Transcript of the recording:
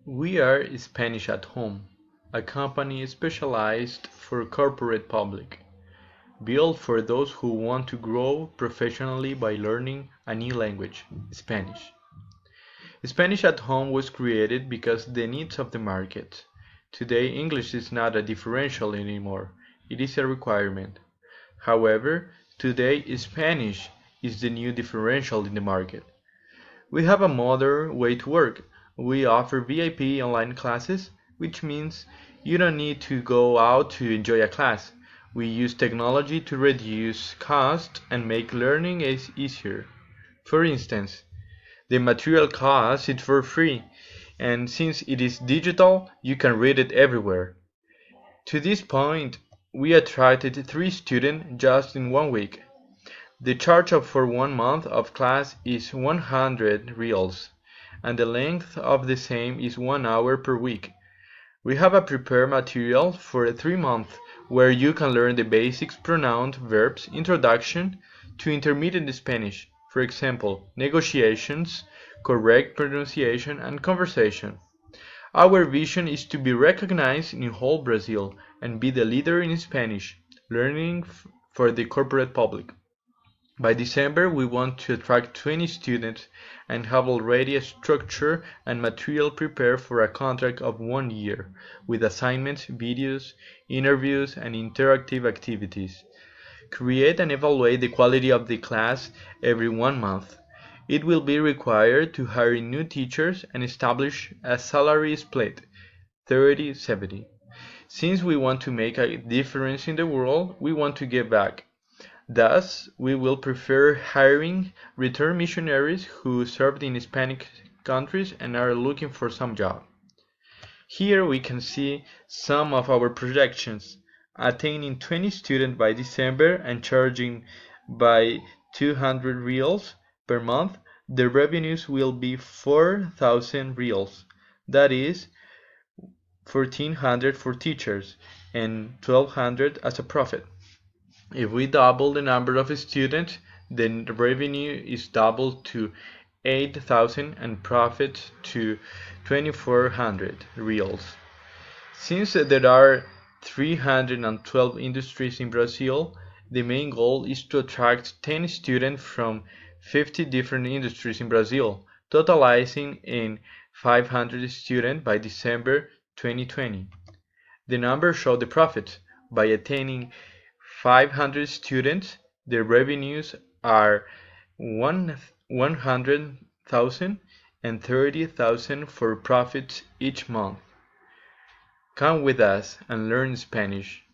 We are Spanish at Home, a company specialized for corporate public, built for those who want to grow professionally by learning a new language, Spanish. Spanish at Home was created because the needs of the market. Today, English is not a differential anymore, it is a requirement. However, today Spanish is the new differential in the market. We have a modern way to work. We offer VIP online classes, which means you don't need to go out to enjoy a class. We use technology to reduce cost and make learning easier. For instance, the material cost is for free, and since it is digital, you can read it everywhere. To this point, we attracted 3 students just in 1 week. The charge for 1 month of class is 100 reals, and the length of the same is 1 hour per week. We have a prepared material for 3 months where you can learn the basics, pronouns, verbs, introduction to intermediate Spanish, for example, negotiations, correct pronunciation, and conversation. Our vision is to be recognized in whole Brazil and be the leader in Spanish learning for the corporate public. By December, we want to attract 20 students and have already a structure and material prepared for a contract of 1 year, with assignments, videos, interviews, and interactive activities. Create and evaluate the quality of the class every 1 month. It will be required to hire new teachers and establish a salary split 30-70. Since we want to make a difference in the world, we want to give back. Thus, we will prefer hiring returned missionaries who served in Hispanic countries and are looking for some job. Here we can see some of our projections: attaining 20 students by December and charging by 200 reals per month. The revenues will be 4,000 reals, that is 1,400 for teachers and 1,200 as a profit. If we double the number of students, then the revenue is doubled to 8,000 and profit to 2,400 reals. Since there are 312 industries in Brazil, the main goal is to attract 10 students from 50 different industries in Brazil, totalizing in 500 students by December 2020. The numbers show the profit. By attaining 500 students, the revenues are 100,000 and 30,000 for profits each month. Come with us and learn Spanish.